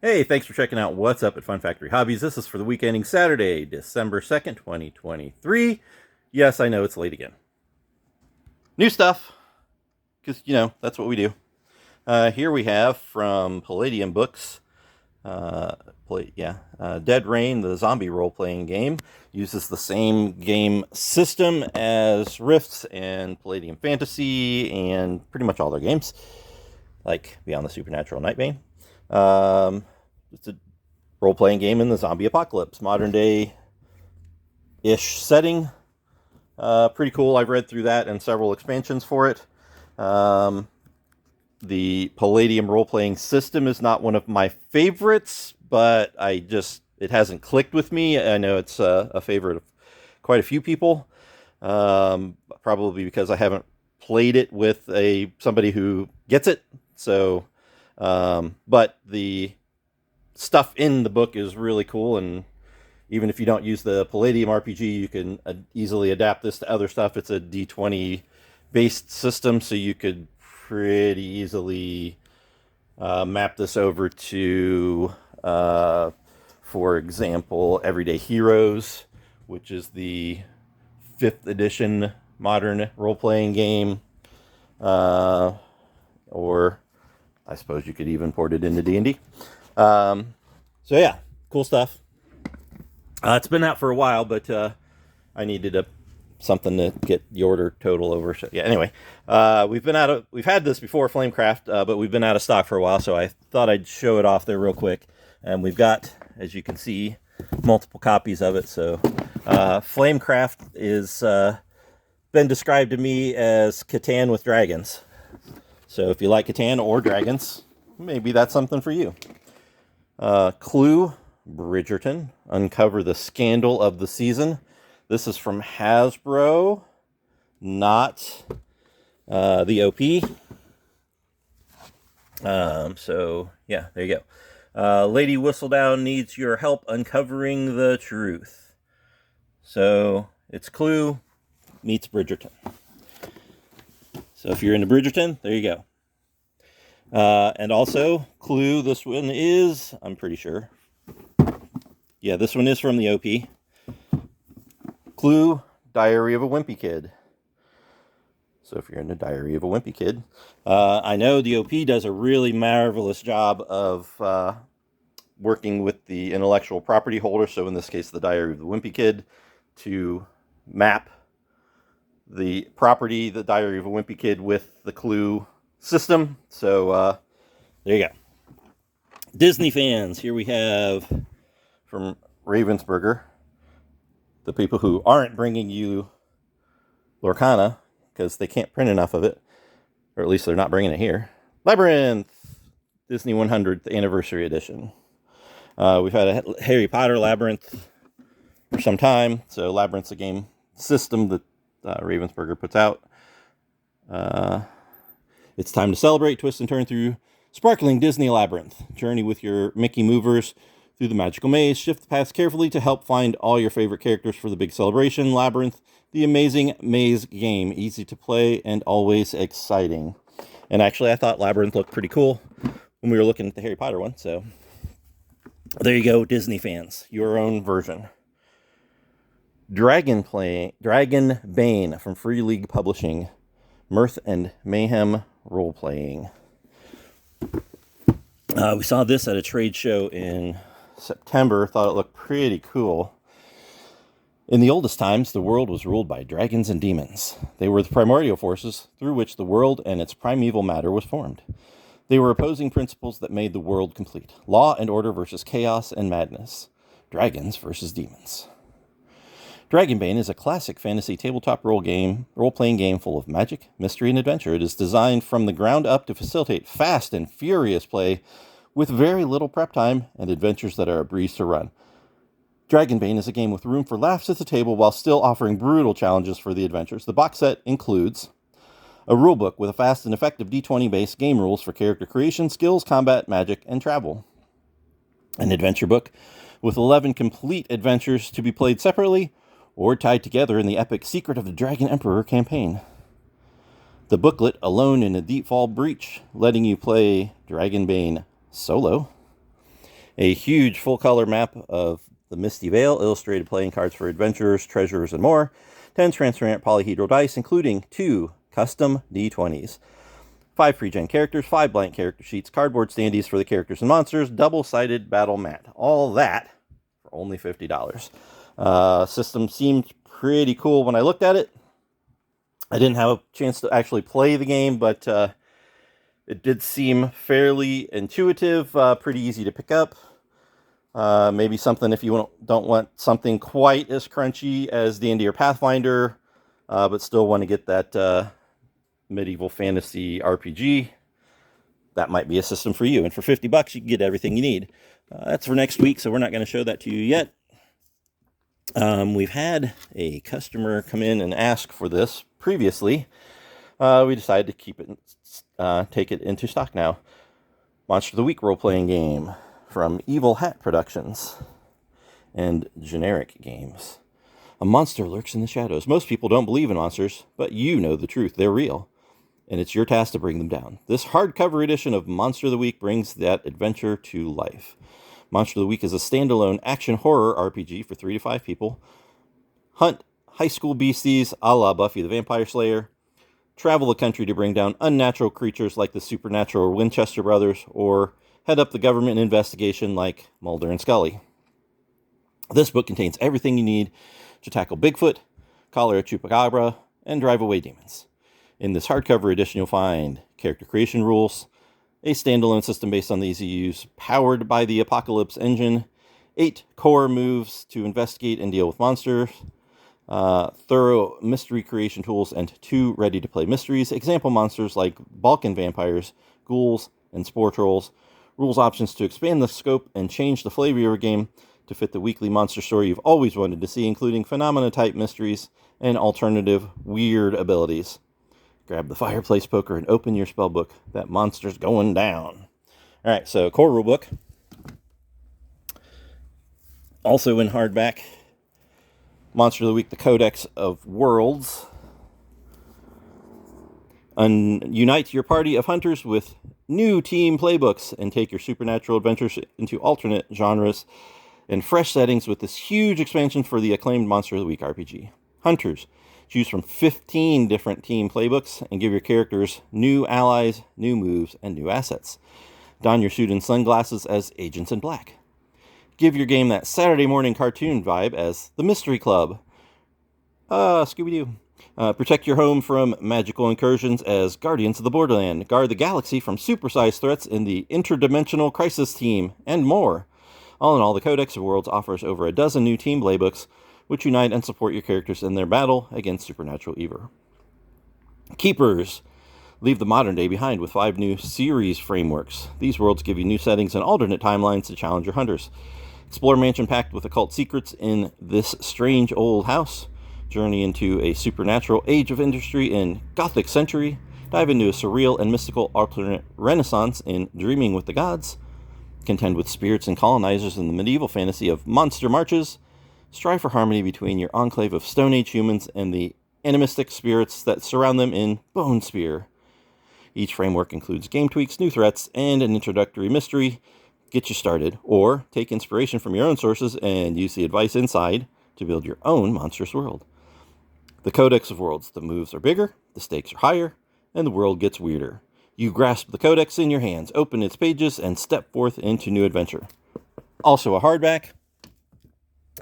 Hey, thanks for checking out What's Up at Fun Factory Hobbies. This is for the week ending Saturday, December 2nd, 2023. Yes, I know it's late again. New stuff, because, that's what we do. Here we have from Palladium Books, Dead Rain, the zombie role-playing game. Uses the same game system as Rifts and Palladium Fantasy and pretty much all their games, like Beyond the Supernatural Nightbane. It's a role-playing game in the zombie apocalypse, modern day-ish setting. Pretty cool. I've read through that and several expansions for it. The Palladium role-playing system is not one of my favorites, but it hasn't clicked with me. I know it's a favorite of quite a few people, probably because I haven't played it with somebody who gets it. So, but the stuff in the book is really cool, and even if you don't use the Palladium RPG, you can easily adapt this to other stuff. It's a D20 based system, so you could pretty easily map this over to, for example, Everyday Heroes, which is the 5th edition modern role-playing game, or I suppose you could even port it into D&D. So yeah, cool stuff. It's been out for a while, but I needed something to get the order total over. So, yeah. Anyway, we've had this before, Flamecraft, but we've been out of stock for a while, so I thought I'd show it off there real quick. And we've got, as you can see, multiple copies of it. So Flamecraft is been described to me as Catan with dragons. So if you like Catan or dragons, maybe that's something for you. Clue, Bridgerton, uncover the scandal of the season. This is from Hasbro, not the OP. So yeah, there you go. Lady Whistledown needs your help uncovering the truth. So it's Clue meets Bridgerton. So if you're into Bridgerton, there you go. And also, Clue, this one is, I'm pretty sure. Yeah, this one is from the OP. Clue, Diary of a Wimpy Kid. So if you're into Diary of a Wimpy Kid, I know the OP does a really marvelous job of working with the intellectual property holder, so in this case, the Diary of the Wimpy Kid, to map the property, the Diary of a Wimpy Kid, with the Clue system. So there you go. Disney fans, here we have from Ravensburger, the people who aren't bringing you Lorcana because they can't print enough of it, or at least they're not bringing it here. Labyrinth, Disney 100th Anniversary Edition. We've had a Harry Potter Labyrinth for some time, so Labyrinth's a game system that Ravensburger puts out. It's time to celebrate, twist, and turn through sparkling Disney Labyrinth. Journey with your Mickey movers through the magical maze. Shift the paths carefully to help find all your favorite characters for the big celebration. Labyrinth, the amazing maze game. Easy to play and always exciting. And actually, I thought Labyrinth looked pretty cool when we were looking at the Harry Potter one. So there you go, Disney fans. Your own version. Dragon Bane from Free League Publishing. Mirth and Mayhem role-playing. We saw this at a trade show in September. Thought it looked pretty cool. In the oldest times, the world was ruled by dragons and demons. They were the primordial forces through which the world and its primeval matter was formed. They were opposing principles that made the world complete. Law and order versus chaos and madness. Dragons versus demons. Dragonbane is a classic fantasy tabletop role-playing game full of magic, mystery, and adventure. It is designed from the ground up to facilitate fast and furious play with very little prep time and adventures that are a breeze to run. Dragonbane is a game with room for laughs at the table while still offering brutal challenges for the adventures. The box set includes a rulebook with a fast and effective D20-based game rules for character creation, skills, combat, magic, and travel. An adventure book with 11 complete adventures to be played separately or tied together in the epic Secret of the Dragon Emperor campaign. The booklet, Alone in a Deep Fall Breach, letting you play Dragonbane solo. A huge full-color map of the Misty Vale, illustrated playing cards for adventurers, treasurers, and more. 10 transparent polyhedral dice, including 2 custom D20s. 5 pre-gen characters, 5 blank character sheets, cardboard standees for the characters and monsters, double-sided battle mat. All that for only $50. System seemed pretty cool when I looked at it. I didn't have a chance to actually play the game, but it did seem fairly intuitive, pretty easy to pick up. Maybe something if you don't want something quite as crunchy as D&D or Pathfinder, but still want to get that medieval fantasy RPG. That might be a system for you. And for $50, you can get everything you need. That's for next week, so we're not going to show that to you yet. We've had a customer come in and ask for this previously. We decided to keep it, take it into stock now. Monster of the Week role-playing game from Evil Hat Productions and Generic Games. A monster lurks in the shadows. Most people don't believe in monsters, but you know the truth. They're real, and it's your task to bring them down. This hardcover edition of Monster of the Week brings that adventure to life. Monster of the Week is a standalone action horror RPG for 3 to 5 people. Hunt high school beasties a la Buffy the Vampire Slayer. Travel the country to bring down unnatural creatures like the Supernatural or Winchester Brothers, or head up the government investigation like Mulder and Scully. This book contains everything you need to tackle Bigfoot, collar a chupacabra, and drive away demons. In this hardcover edition, you'll find character creation rules, a standalone system based on the easy use, powered by the Apocalypse engine, 8 core moves to investigate and deal with monsters, thorough mystery creation tools, and 2 ready-to-play mysteries. Example monsters like Balkan vampires, ghouls, and spore trolls. Rules options to expand the scope and change the flavor of your game to fit the weekly monster story you've always wanted to see, including phenomena-type mysteries and alternative weird abilities. Grab the fireplace poker and open your spellbook. That monster's going down. All right, so core rulebook. Also in hardback, Monster of the Week, the Codex of Worlds. Unite your party of hunters with new team playbooks and take your supernatural adventures into alternate genres and fresh settings with this huge expansion for the acclaimed Monster of the Week RPG. Hunters, choose from 15 different team playbooks and give your characters new allies, new moves, and new assets. Don your suit and sunglasses as Agents in Black. Give your game that Saturday morning cartoon vibe as the Mystery Club. Scooby-Doo. Protect your home from magical incursions as Guardians of the Borderland. Guard the galaxy from supersized threats in the Interdimensional Crisis Team, and more. All in all, the Codex of Worlds offers over a dozen new team playbooks, which unite and support your characters in their battle against supernatural evil. Keepers. Leave the modern day behind with 5 new series frameworks. These worlds give you new settings and alternate timelines to challenge your hunters. Explore mansion packed with occult secrets in this strange old house. Journey into a supernatural age of industry in Gothic century. Dive into a surreal and mystical alternate renaissance in Dreaming with the Gods. Contend with spirits and colonizers in the medieval fantasy of monster marches. Strive for harmony between your enclave of Stone Age humans and the animistic spirits that surround them in Bone Spear. Each framework includes game tweaks, new threats, and an introductory mystery. Get you started, or take inspiration from your own sources and use the advice inside to build your own monstrous world. The Codex of Worlds. The moves are bigger, the stakes are higher, and the world gets weirder. You grasp the Codex in your hands, open its pages, and step forth into new adventure. Also a hardback.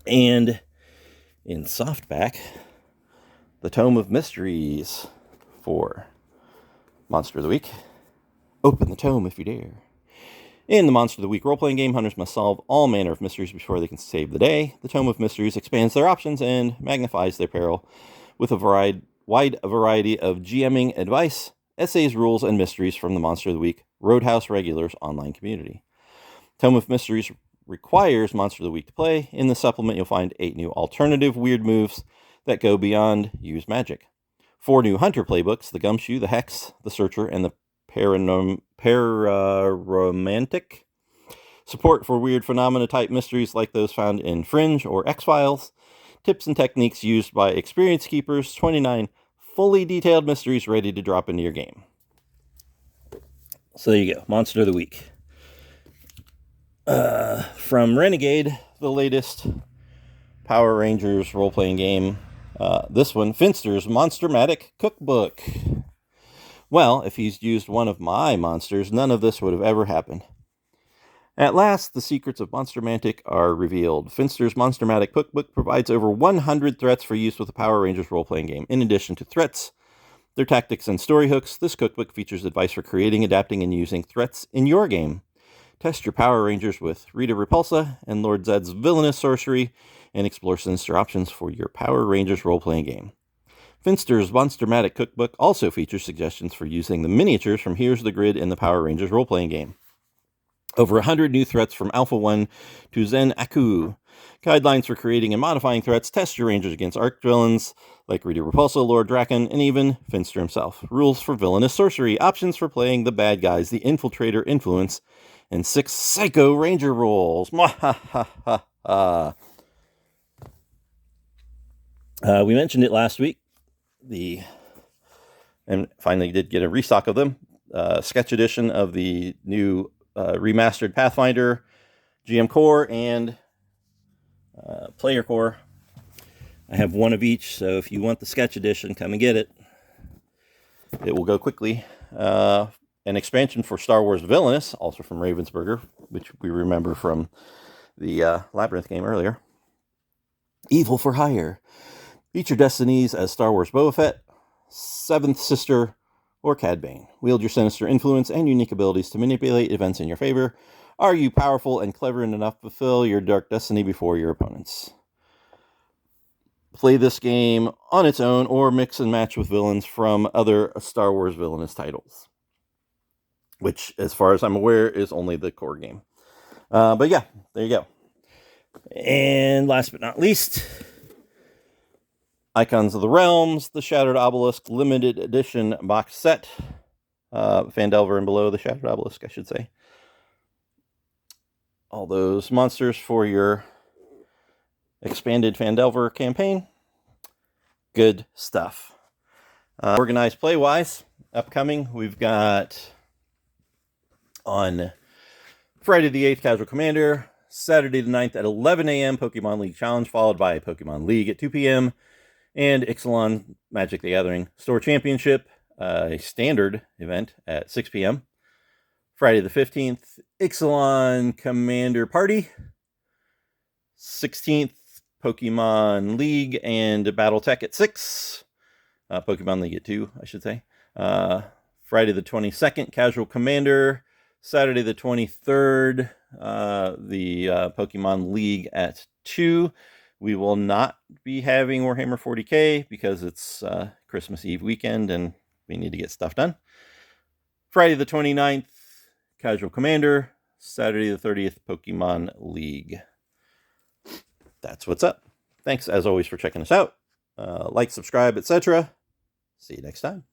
And in softback, the Tome of Mysteries for Monster of the Week. Open the tome if you dare. In the Monster of the Week role-playing game, hunters must solve all manner of mysteries before they can save the day. The Tome of Mysteries expands their options and magnifies their peril with a wide variety of GMing advice, essays, rules, and mysteries from the Monster of the Week Roadhouse Regulars online community. Tome of Mysteries requires Monster of the Week to play. In the supplement, you'll find 8 new alternative weird moves that go beyond use magic. 4 new hunter playbooks, the Gumshoe, the Hex, the Searcher, and the Pararomantic. Support for weird phenomena-type mysteries like those found in Fringe or X-Files. Tips and techniques used by experienced keepers. 29 fully detailed mysteries ready to drop into your game. So there you go, Monster of the Week. from Renegade, the latest Power Rangers role-playing game. This one, Finster's Monstermatic Cookbook. Well, if he's used one of my monsters, none of this would have ever happened. At last, the secrets of Monstermantic are revealed. Finster's Monstermatic Cookbook provides over 100 threats for use with the Power Rangers role-playing game. In addition to threats, their tactics and story hooks, this cookbook features advice for creating, adapting, and using threats in your game. Test your Power Rangers with Rita Repulsa and Lord Zed's villainous sorcery, and explore sinister options for your Power Rangers role-playing game. Finster's Monstermatic Cookbook also features suggestions for using the miniatures from Here's the Grid in the Power Rangers role-playing game. Over 100 new threats from Alpha 1 to Zen Aku. Guidelines for creating and modifying threats. Test your Rangers against arch-villains like Rita Repulsa, Lord Draken, and even Finster himself. Rules for villainous sorcery. Options for playing the bad guys, the Infiltrator influence, and 6 Psycho Ranger rules. Mwahahaha. We mentioned it last week. And finally did get a restock of them. Sketch edition of the new remastered Pathfinder, GM Core, and Player Core. I have one of each, so if you want the sketch edition, come and get it. It will go quickly. An expansion for Star Wars Villainous, also from Ravensburger, which we remember from the Labyrinth game earlier. Evil for Hire. Feature destinies as Star Wars Boba Fett, Seventh Sister, or Cad Bane. Wield your sinister influence and unique abilities to manipulate events in your favor. Are you powerful and clever enough to fulfill your dark destiny before your opponents? Play this game on its own or mix and match with villains from other Star Wars Villainous titles, which, as far as I'm aware, is only the core game. But yeah, there you go. And last but not least, Icons of the Realms, the Shattered Obelisk Limited Edition box set. Phandelver and below the Shattered Obelisk, I should say. All those monsters for your expanded Phandelver campaign. Good stuff. Organized play-wise, upcoming, we've got on Friday the 8th, Casual Commander. Saturday the 9th at 11 a.m., Pokemon League Challenge, followed by Pokemon League at 2 p.m., and Ixalan Magic the Gathering Store Championship, a standard event at 6 p.m. Friday the 15th, Ixalan Commander Party. 16th, Pokemon League and Battletech at 6. Pokemon League at 2, I should say. Friday the 22nd, Casual Commander. Saturday the 23rd, the Pokemon League at 2. We will not be having Warhammer 40k because it's Christmas Eve weekend and we need to get stuff done. Friday the 29th, Casual Commander. Saturday the 30th, Pokemon League. That's what's up. Thanks, as always, for checking us out. Like, subscribe, etc. See you next time.